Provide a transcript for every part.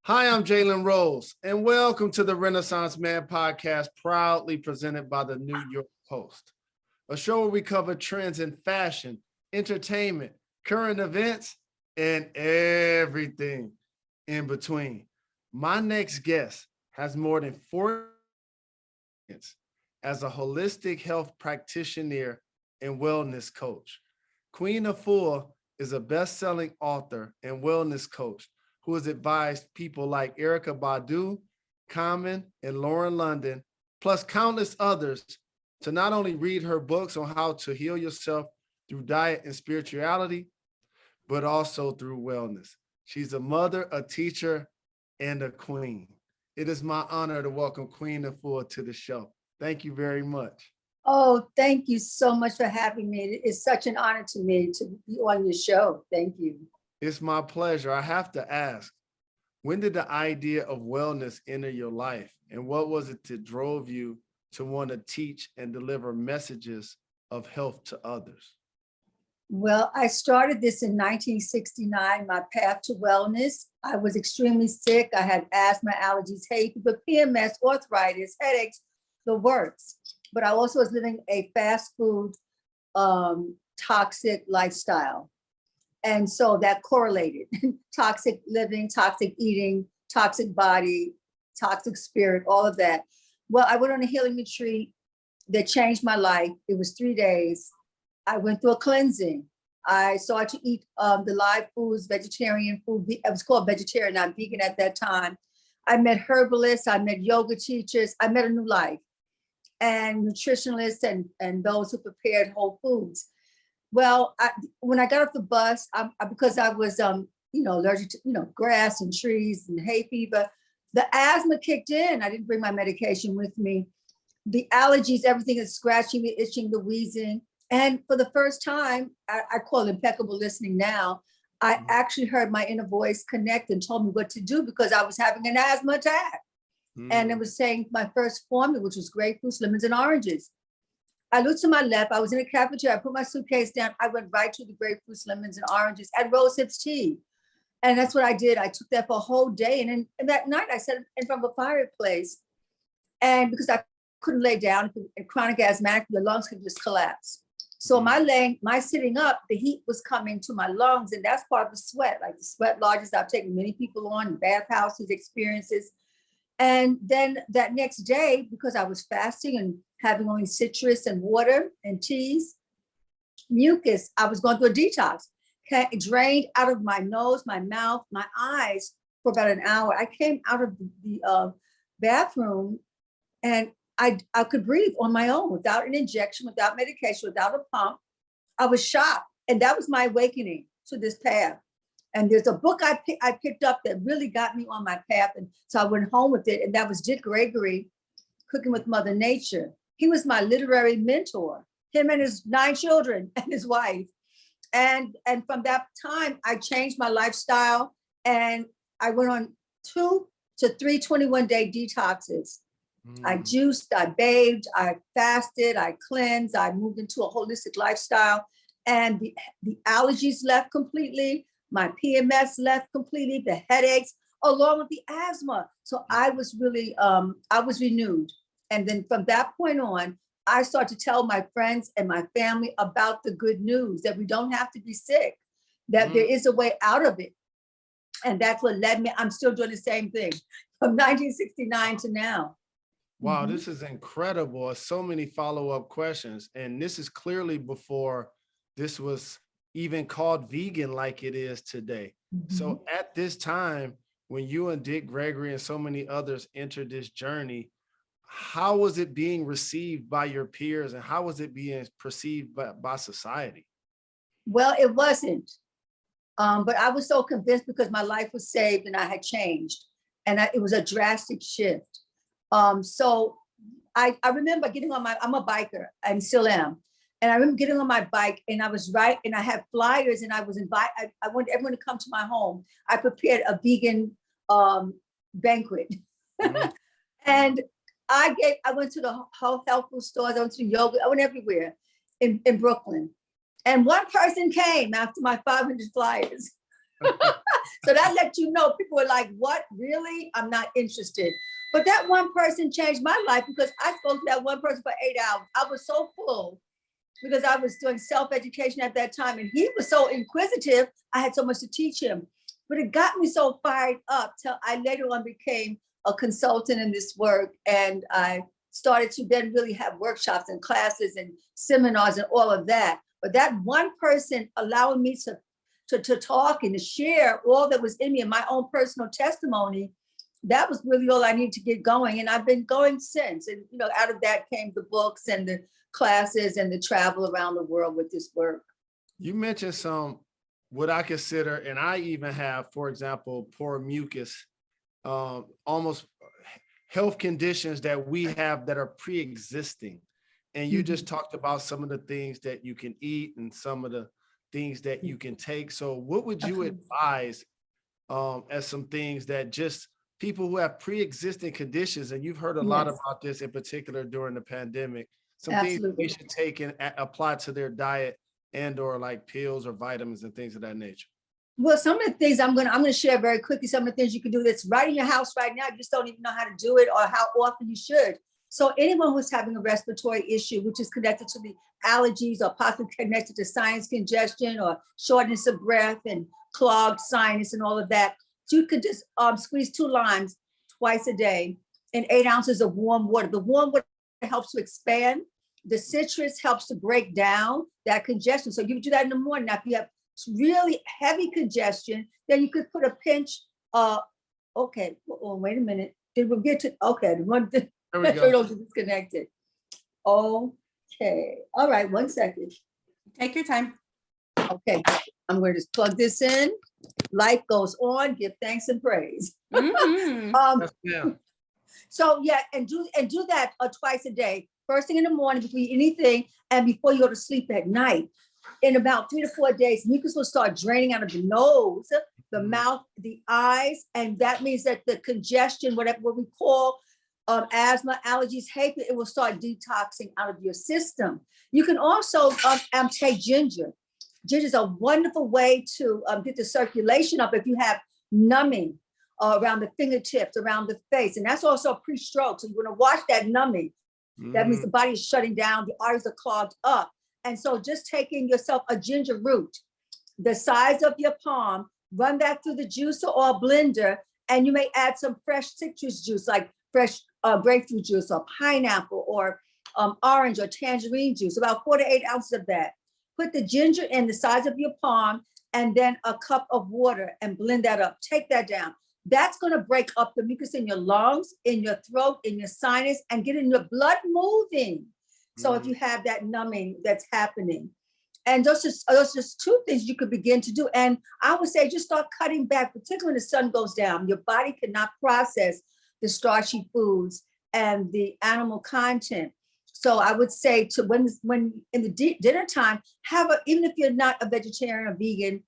Hi, I'm Jalen Rose, and welcome to the Renaissance Man podcast, proudly presented by the New York Post, a show where we cover trends in fashion, entertainment, current events, and everything in between. My next guest has more than 40 years as a holistic health practitioner and wellness coach. Queen Afua is a best-selling author and wellness coach who has advised people like Erica Badu, Common, and Lauren London, plus countless others, to not only read her books on how to heal yourself through diet and spirituality, but also through wellness. She's a mother, a teacher, and a queen. It is my honor to welcome Queen Afua to the show. Thank you very much. Oh, thank you so much for having me. It's such an honor to me to be on your show. Thank you. It's my pleasure. I have to ask, when did the idea of wellness enter your life? And what was it that drove you to want to teach and deliver messages of health to others? Well, I started this in 1969, my path to wellness. I was extremely sick. I had asthma, allergies, hay fever, PMS, arthritis, headaches, the works. But I also was living a fast food, toxic lifestyle. And so that correlated. Toxic living, toxic eating, toxic body, toxic spirit, all of that. Well, I went on a healing retreat that changed my life. It was 3 days. I went through a cleansing. I started to eat the live foods, vegetarian food. It was called vegetarian, not vegan at that time. I met herbalists, I met yoga teachers, I met a new life, and nutritionalists and those who prepared whole foods. Well, when I got off the bus, because I was, allergic to, grass and trees and hay fever, the asthma kicked in. I didn't bring my medication with me. The allergies, everything is scratching, the itching, the wheezing. And for the first time, I call it impeccable listening now, I actually heard my inner voice connect and told me what to do because I was having an asthma attack. And it was saying my first formula, which was grapefruits, lemons, and oranges. I looked to my left. I was in a cafeteria. I put my suitcase down. I went right to the grapefruits, lemons, and oranges and rose hips tea. And that's what I did. I took that for a whole day. And that night I sat in front of a fireplace. And because I couldn't lay down, and chronic asthmatic, the lungs could just collapse. So my sitting up, the heat was coming to my lungs. And that's part of the sweat, like the sweat lodges I've taken many people on, bathhouses, experiences. And then that next day, because I was fasting and having only citrus and water and teas, mucus, I was going through a detox. It drained out of my nose, my mouth, my eyes for about an hour. I came out of the bathroom and I could breathe on my own without an injection, without medication, without a pump. I was shocked. And that was my awakening to this path. And there's a book I picked up that really got me on my path. And so I went home with it. And that was Dick Gregory, Cooking with Mother Nature. He was my literary mentor, him and his 9 children and his wife. And from that time, I changed my lifestyle. And I went on 2 to 3 21-day detoxes. I juiced, I bathed, I fasted, I cleansed, I moved into a holistic lifestyle. And the allergies left completely. My PMS left completely, the headaches, along with the asthma. So I was really, I was renewed. And then from that point on, I started to tell my friends and my family about the good news, that we don't have to be sick, that there is a way out of it. And that's what led me, I'm still doing the same thing from 1969 to now. Wow, this is incredible. So many follow-up questions. And this is clearly before this was even called vegan like it is today. So at this time, when you and Dick Gregory and so many others entered this journey, how was it being received by your peers and how was it being perceived by society? Well, it wasn't. But I was so convinced because my life was saved and I had changed. And it was a drastic shift. So I remember getting on I'm a biker and still am. And I remember getting on my bike and I was and I had flyers and I was invited, I wanted everyone to come to my home. I prepared a vegan banquet. And I went to the whole health food stores, I went to yoga, I went everywhere in Brooklyn. And one person came after my 500 flyers. So that let you know people were like, what, really? I'm not interested. But that one person changed my life because I spoke to that one person for 8 hours. I was so full because I was doing self-education at that time. And he was so inquisitive. I had so much to teach him. But it got me so fired up till I later on became a consultant in this work. And I started to then really have workshops and classes and seminars and all of that. But that one person allowing me to talk and to share all that was in me and my own personal testimony, that was really all I needed to get going. And I've been going since. And, you know, out of that came the books and the classes and the travel around the world with this work. You mentioned some, what I consider, and I even have, for example, poor mucus, almost health conditions that we have that are pre-existing. And you just talked about some of the things that you can eat and some of the things that you can take. So what would you advise as some things that just people who have pre-existing conditions, and you've heard a lot about this in particular during the pandemic, some things they should take and apply to their diet and or like pills or vitamins and things of that nature? Well, some of the things I'm gonna share very quickly, some of the things you can do that's right in your house right now, you just don't even know how to do it or how often you should. So anyone who's having a respiratory issue, which is connected to the allergies or possibly connected to sinus congestion or shortness of breath and clogged sinus and all of that, so you could just squeeze 2 limes twice a day in 8 ounces of warm water. The warm water helps to expand. The citrus helps to break down that congestion. So you do that in the morning. Now, if you have really heavy congestion, then you could put a pinch. Okay, wait a minute. Did we get to? Okay, the one. There we go. Disconnected. Okay. All right. 1 second. Take your time. Okay. I'm going to just plug this in. Life goes on. Give thanks and praise. So yeah, and do that twice a day. First thing in the morning before you eat anything, and before you go to sleep at night. In about 3 to 4 days, mucus will start draining out of the nose, the mouth, the eyes, and that means that the congestion, what we call asthma, allergies, hay fever, it will start detoxing out of your system. You can also take ginger. Ginger is a wonderful way to get the circulation up if you have numbing around the fingertips, around the face, and that's also pre-stroke. So you want to watch that numbing. That means the body is shutting down, the arteries are clogged up. And so just taking yourself a ginger root, the size of your palm, run that through the juicer or blender, and you may add some fresh citrus juice, like fresh grapefruit juice or pineapple or orange or tangerine juice, about 4 to 8 ounces of that. Put the ginger in the size of your palm and then a cup of water and blend that up. Take that down. That's going to break up the mucus in your lungs, in your throat, in your sinus, and get in your blood moving. So if you have that numbing that's happening, and those just 2 things you could begin to do. And I would say just start cutting back, particularly when the sun goes down. Your body cannot process the starchy foods and the animal content. So I would say to when in the dinner time, even if you're not a vegetarian or vegan,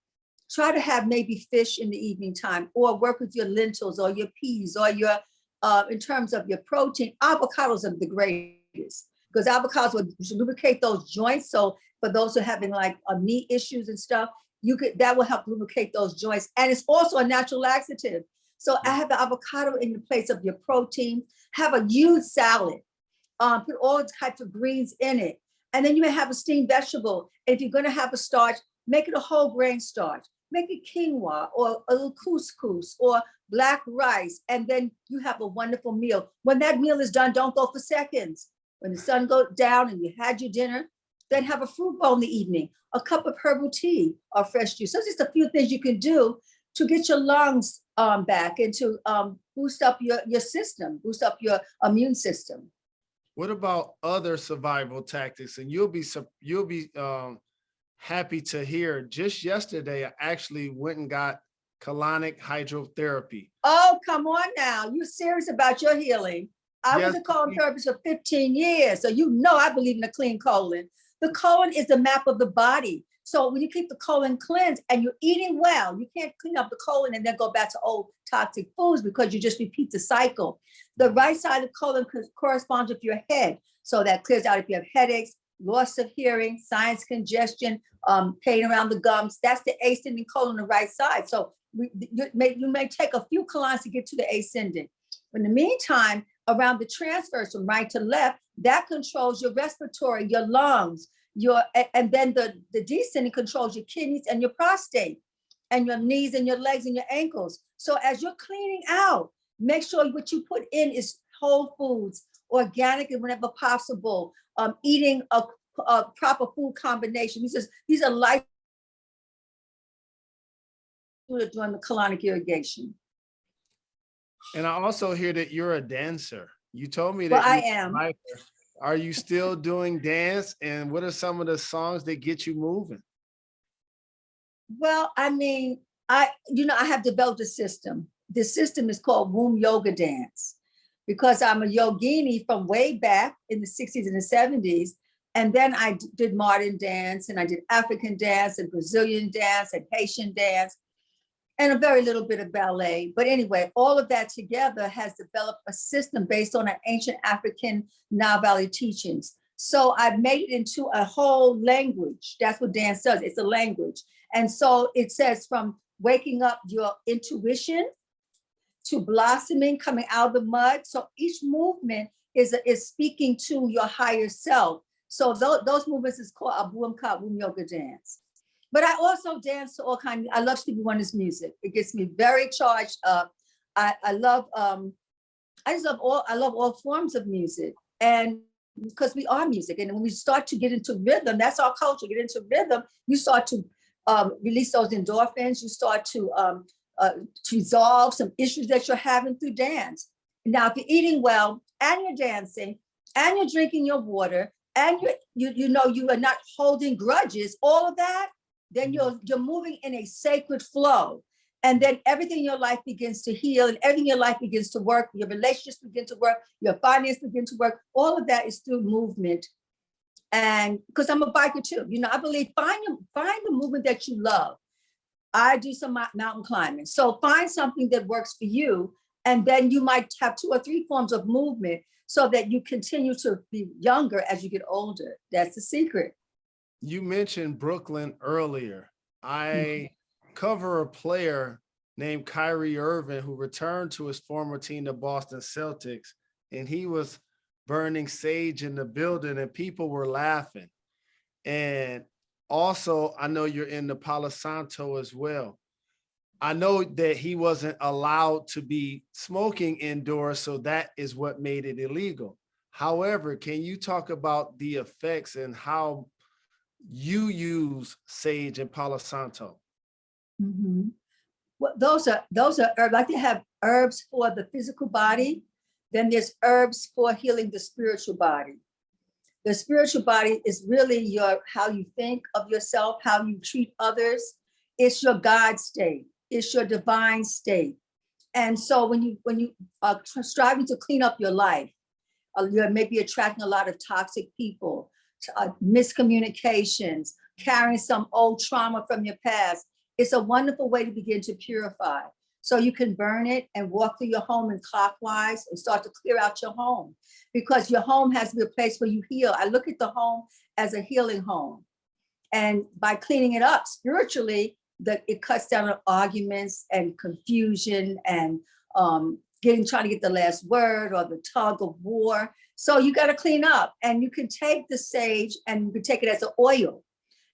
try to have maybe fish in the evening time, or work with your lentils or your peas or your, in terms of your protein, avocados are the greatest because avocados will lubricate those joints. So for those who are having like knee issues and stuff, that will help lubricate those joints. And it's also a natural laxative. So I have the avocado in the place of your protein. Have a huge salad. Put all types of greens in it. And then you may have a steamed vegetable. And if you're going to have a starch, make it a whole grain starch. Make it quinoa or a little couscous or black rice. And then you have a wonderful meal. When that meal is done, don't go for seconds. When the sun goes down and you had your dinner, then have a fruit bowl in the evening, a cup of herbal tea or fresh juice. So just a few things you can do to get your lungs back and to boost up your system, boost up your immune system. What about other survival tactics? And you'll be happy to hear. Just yesterday, I actually went and got colonic hydrotherapy. Oh, come on now! You're serious about your healing? I was a colon therapist for 15 years, so you know I believe in a clean colon. The colon is the map of the body. So when you keep the colon cleansed and you're eating well, you can't clean up the colon and then go back to old toxic foods because you just repeat the cycle. The right side of the colon corresponds with your head. So that clears out if you have headaches, loss of hearing, sinus congestion, pain around the gums. That's the ascending colon on the right side. So You may take a few colons to get to the ascendant. In the meantime, around the transfers from right to left, that controls your respiratory, your lungs, and then the descending controls your kidneys and your prostate, and your knees and your legs and your ankles. So as you're cleaning out, make sure what you put in is whole foods, organic and whenever possible, eating a proper food combination. These are life during the colonic irrigation. And I also hear that you're a dancer. You told me that. Well, I am. Are you still doing dance? And what are some of the songs that get you moving? Well, I mean, I have developed a system. This system is called womb yoga dance, because I'm a yogini from way back in the 60s and the 70s. And then I did modern dance, and I did African dance and Brazilian dance and Haitian dance, and a very little bit of ballet. But anyway, all of that together has developed a system based on an ancient African Nile Valley teachings. So I've made it into a whole language. That's what dance does. It's a language. And so it says from waking up your intuition to blossoming, coming out of the mud. So each movement is speaking to your higher self. So those movements is called Abu womb yoga dance. But I also dance to all kinds. I love Stevie Wonder's music. It gets me very charged up. I love all forms of music, and because we are music, and when we start to get into rhythm, that's our culture. Get into rhythm, you start to release those endorphins. You start to resolve some issues that you're having through dance. Now, if you're eating well and you're dancing and you're drinking your water and you are not holding grudges, all of that, then you're moving in a sacred flow. And then everything in your life begins to heal, and everything in your life begins to work. Your relationships begin to work, your finances begin to work. All of that is through movement. And because I'm a biker too, I believe find the movement that you love. I do some mountain climbing. So find something that works for you. And then you might have 2 or 3 forms of movement so that you continue to be younger as you get older. That's the secret. You mentioned Brooklyn earlier. I cover a player named Kyrie Irving who returned to his former team, the Boston Celtics, and he was burning sage in the building and people were laughing. And also, I know you're in the Palo Santo as well. I know that he wasn't allowed to be smoking indoors, so that is what made it illegal. However, can you talk about the effects and how you use sage in Palo Santo? Mm-hmm. Well, those are herbs. Like they have herbs for the physical body, then there's herbs for healing the spiritual body. The spiritual body is really how you think of yourself, how you treat others. It's your God state. It's your divine state. And so when you are striving to clean up your life, you're maybe attracting a lot of toxic people, miscommunications, carrying some old trauma from your past. It's a wonderful way to begin to purify. So you can burn it and walk through your home in clockwise and start to clear out your home, because your home has to be a place where you heal. I look at the home as a healing home. And by cleaning it up spiritually, it cuts down on arguments and confusion and trying to get the last word or the tug of war. So you got to clean up, and you can take the sage and you can take it as an oil,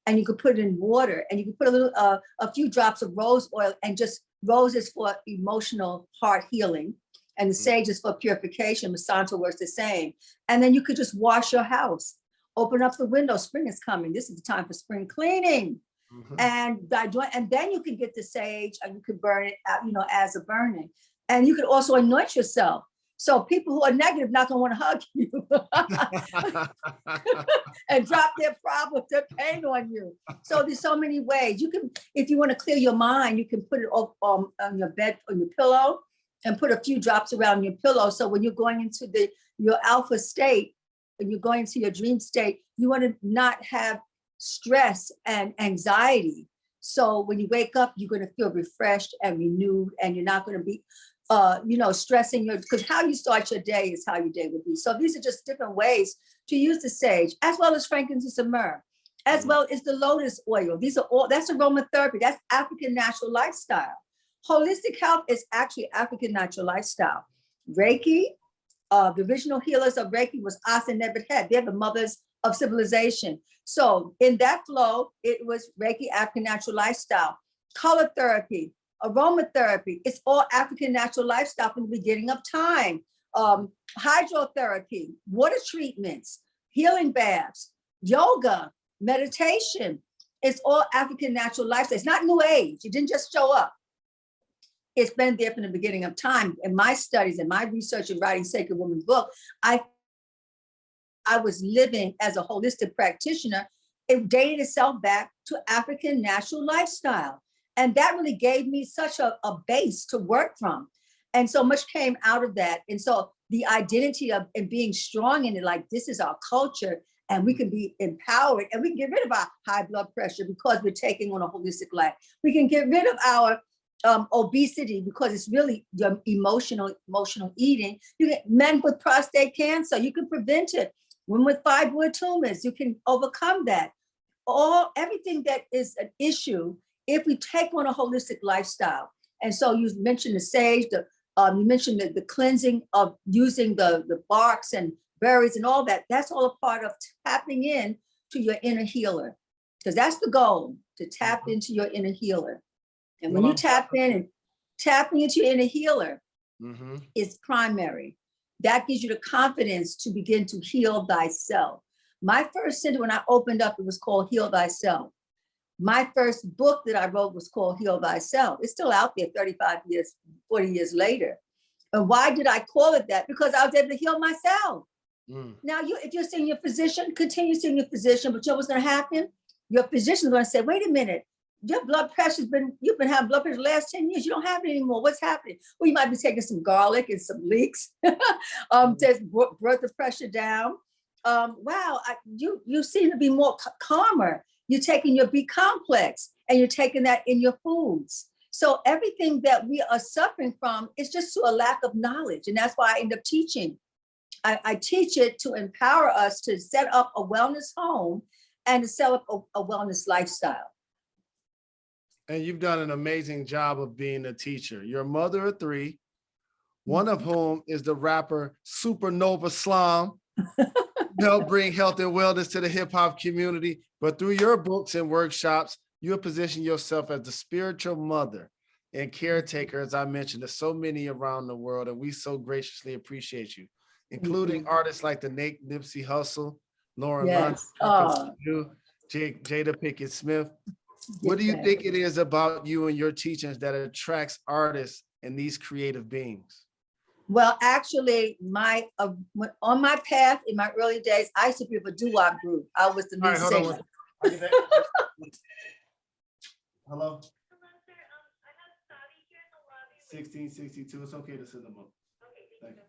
and you could put it in water, and you can put a few drops of rose oil, and just rose is for emotional heart healing, and the sage is for purification. Masanta works the same. And then you could just wash your house, open up the window. Spring is coming. This is the time for spring cleaning. Mm-hmm. And then you can get the sage and you could burn it out, as a burning. And you could also anoint yourself. So people who are negative not gonna want to hug you and drop their problems, their pain on you. So there's so many ways. You can, if you want to clear your mind, you can put it on your bed, on your pillow, and put a few drops around your pillow. So when you're going into your alpha state, when you're going into your dream state, you want to not have stress and anxiety. So when you wake up, you're going to feel refreshed and renewed, and you're not going to be stressing because how you start your day is how your day will be. So these are just different ways to use the sage, as well as frankincense and myrrh, as well as the lotus oil. These are all, that's aromatherapy. That's African natural lifestyle. Holistic health is actually African natural lifestyle. Reiki, the original healers of Reiki was Asa Nebuchadnezzar. They're the mothers of civilization. So in that flow, it was Reiki, African natural lifestyle. Color therapy, aromatherapy, it's all African natural lifestyle from the beginning of time. Hydrotherapy, water treatments, healing baths, yoga, meditation. It's all African natural lifestyle. It's not new age. It didn't just show up. It's been there from the beginning of time. In my studies and my research in writing Sacred Woman's book, I was living as a holistic practitioner. It dated itself back to African natural lifestyle. And that really gave me such a base to work from. And so much came out of that. And so the identity of and being strong in it, like this is our culture, and we can be empowered and we can get rid of our high blood pressure because we're taking on a holistic life. We can get rid of our obesity because it's really your emotional eating. You get men with prostate cancer, you can prevent it. Women with fibroid tumors, you can overcome that. Everything that is an issue if we take on a holistic lifestyle. And so you mentioned the sage, you mentioned the cleansing of using the barks and berries and all that. That's all a part of tapping in to your inner healer, because that's the goal, to tap into your inner healer. And when you tap in and tapping into your inner healer is primary. That gives you the confidence to begin to heal thyself. My first center, when I opened up, it was called Heal Thyself. My first book that I wrote was called Heal Thyself. It's still out there 35 years, 40 years later. And why did I call it that? Because I was able to heal myself. Now, if you're seeing your physician, continue seeing your physician, but you know what's going to happen? Your physician is going to say, wait a minute, your blood pressure's you've been having blood pressure the last 10 years. You don't have it anymore. What's happening? Well, you might be taking some garlic and some leeks to brought the pressure down. Wow, you seem to be more calmer. You're taking your B complex and you're taking that in your foods. So everything that we are suffering from is just to a lack of knowledge. And that's why I end up teaching. I teach it to empower us to set up a wellness home and to set up a wellness lifestyle. And you've done an amazing job of being a teacher. You're a mother of three, one of whom is the rapper Supernova Slum. Help bring health and wellness to the hip hop community. But through your books and workshops, you have positioned yourself as the spiritual mother and caretaker, as I mentioned, there's so many around the world, and we so graciously appreciate you, including artists like the Nipsey Hussle, Lauren London, Jada Pinkett Smith. What do you think it is about you and your teachings that attracts artists and these creative beings? Well, actually, on my path in my early days, I used to be with a doo-wop group. I was the lead singer. Hello? 1662. It's okay to send them up. Thank you.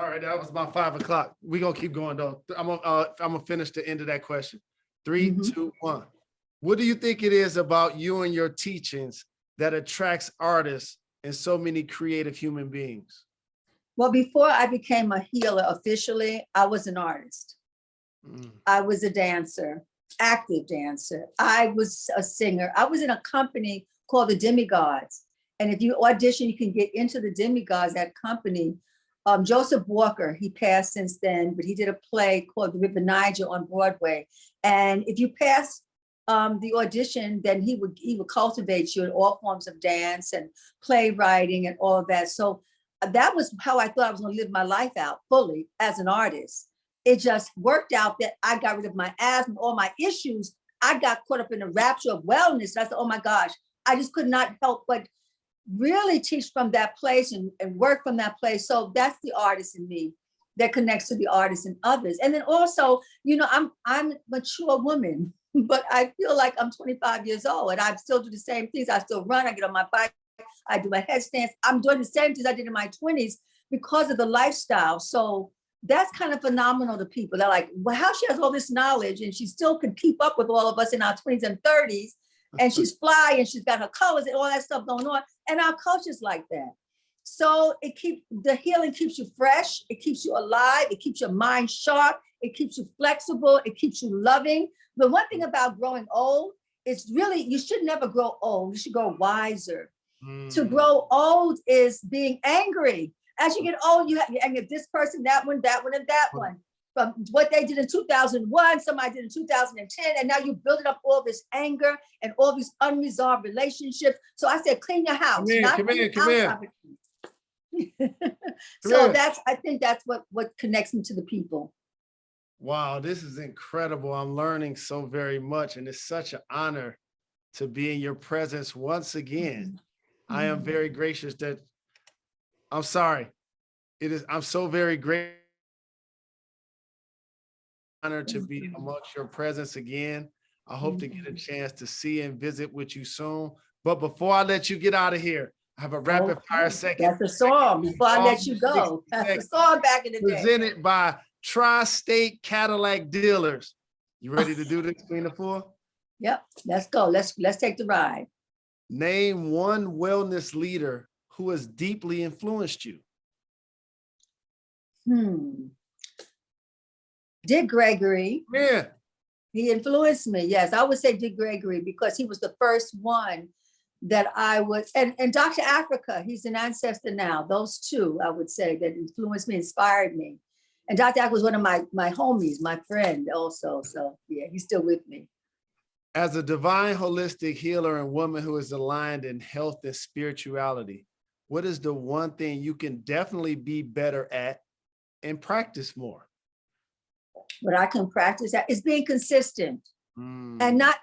All right, that was about 5 o'clock. We're gonna keep going though. I'm gonna finish the end of that question. 3, 2, 1. What do you think it is about you and your teachings that attracts artists and so many creative human beings? Well, before I became a healer officially, I was an artist. I was a dancer, active dancer. I was a singer. I was in a company called the Demigods. And if you audition, you can get into the Demigods, that company. Joseph Walker, he passed since then, but he did a play called The River Niger on Broadway. And if you pass the audition, then he would cultivate you in all forms of dance and playwriting and all of that. So that was how I thought I was going to live my life out fully as an artist. It just worked out that I got rid of my asthma, all my issues. I got caught up in the rapture of wellness. And I said, oh my gosh, I just could not help but really teach from that place and work from that place. So that's the artist in me that connects to the artists and others. And then also, you know, I'm a mature woman, but I feel like I'm 25 years old and I still do the same things. I still run, I get on my bike, I do my headstands. I'm doing the same things I did in my 20s because of the lifestyle. So that's kind of phenomenal to people. They're like, well, how she has all this knowledge and she still can keep up with all of us in our 20s and 30s. And she's fly and she's got her colors and all that stuff going on. And our culture's like that. So the healing keeps you fresh. It keeps you alive. It keeps your mind sharp. It keeps you flexible. It keeps you loving. The one thing about growing old is really, you should never grow old. You should grow wiser. To grow old is being angry. As you get old, you're angry at this person, that one, and that one. From what they did in 2001, somebody did in 2010, and now you're building up all this anger and all these unresolved relationships. So I said, clean your house. Come here. So I think that's what connects me to the people. Wow, this is incredible. I'm learning so very much, and it's such an honor to be in your presence once again. I am very gracious that I'm so very grateful, honored to be amongst your presence again. I hope to get a chance to see and visit with you soon. But before I let you get out of here, I have a rapid fire second. That's a song. Before I let you go, that's a song back in the day. Presented by Tri-State Cadillac Dealers. You ready to do this, Queen Afua? Yep, let's go. Let's take the ride. Name one wellness leader who has deeply influenced you. Dick Gregory. Yeah. He influenced me. Yes, I would say Dick Gregory because he was the first one that I was, and Dr. Africa, he's an ancestor now. Those two, I would say, that influenced me, inspired me. And Dr. Africa was one of my homies, my friend also. So yeah, he's still with me. As a divine holistic healer and woman who is aligned in health and spirituality, what is the one thing you can definitely be better at and practice more? What I can practice at is being consistent and not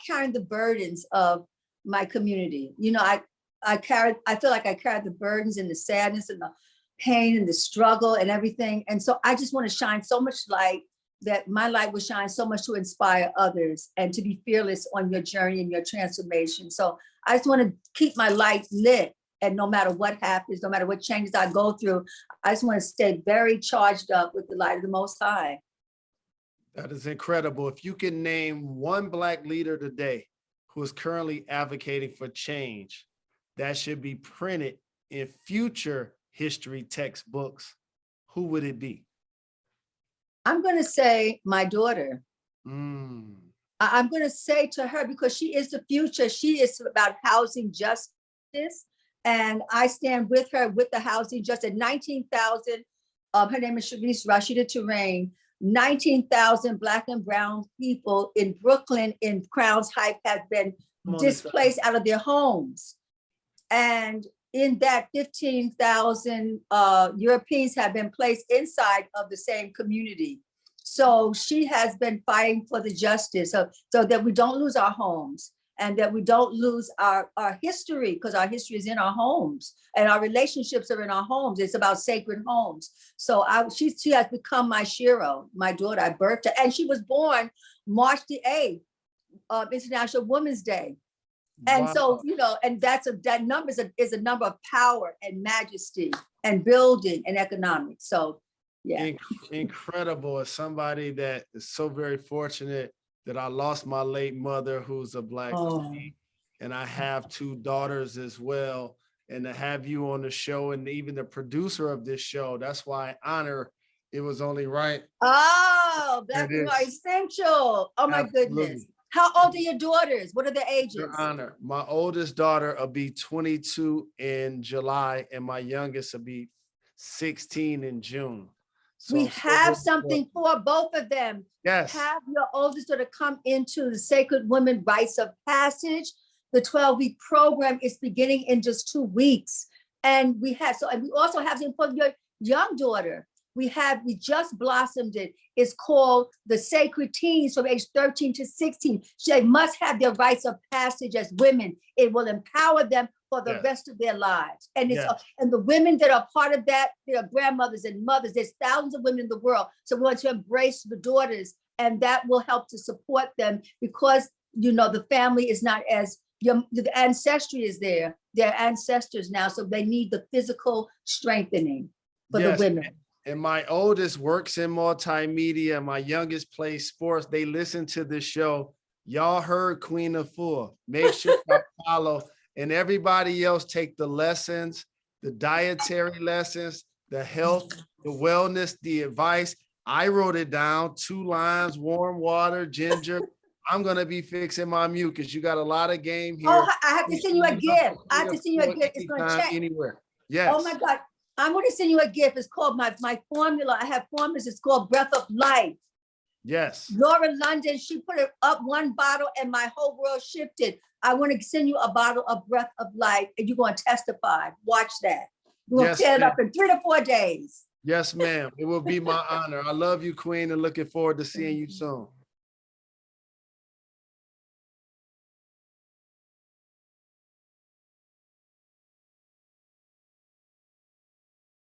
carrying the burdens of my community. You know, I feel like I carry the burdens and the sadness and the pain and the struggle and everything. And so I just want to shine so much light, that my light will shine so much to inspire others and to be fearless on your journey and your transformation. So I just want to keep my light lit, and no matter what happens, no matter what changes I go through, I just want to stay very charged up with the light of the Most High. That is incredible. If you can name one Black leader today who is currently advocating for change that should be printed in future history textbooks, who would it be? I'm going to say my daughter. I'm going to say to her, because she is the future. She is about housing justice. And I stand with her with the housing justice. 19,000, her name is Sharice Rashida Terrain, 19,000 Black and brown people in Brooklyn in Crowns Heights have been displaced out of their homes. And in that, 15,000 Europeans have been placed inside of the same community. So she has been fighting for the justice so that we don't lose our homes and that we don't lose our history, because our history is in our homes and our relationships are in our homes. It's about sacred homes. So she has become my Shiro, my daughter. I birthed her, and she was born March the 8th, International Women's Day. And so, you know, and that number is a number of power and majesty and building and economics. So, yeah. Incredible. As somebody that is so very fortunate that I lost my late mother, who's a Black lady, and I have two daughters as well. And to have you on the show and even the producer of this show, that's why I honor it was only right. Oh, Black people are essential. Oh, my goodness. How old are your daughters? What are their ages? Your Honor, my oldest daughter will be 22 in July, and my youngest will be 16 in June. So we have something for both of them. Yes. Have your oldest daughter come into the Sacred Women Rites of Passage. The 12-week program is beginning in just 2 weeks. And we also have something for your young daughter. We just blossomed it. It's called the Sacred Teens from age 13 to 16. They must have their rites of passage as women. It will empower them for the rest of their lives. And and the women that are part of that, they are grandmothers and mothers. There's thousands of women in the world. So we want to embrace the daughters, and that will help to support them, because, you know, the family is not as, the ancestry is there. They're ancestors now. So they need the physical strengthening for the women. And my oldest works in multimedia. My youngest plays sports. They listen to this show. Y'all heard Queen Afua. Make sure you follow. And everybody else take the lessons, the dietary lessons, the health, the wellness, the advice, I wrote it down, 2 limes, warm water, ginger. I'm gonna be fixing my mucus. You got a lot of game here. Oh, I have to send you a gift. I have to send you a gift. It's gonna Anytime, check. anywhere. Oh Yes. my God. I'm gonna send you a gift. It's called my formula. I have formulas. It's called Breath of Life. Yes. Laura London, she put it up one bottle and my whole world shifted. I want to send you a bottle of Breath of Life and you're going to testify. Watch that. You're going to tear it up in 3 to 4 days. Yes, ma'am. It will be my honor. I love you, Queen, and looking forward to seeing you soon.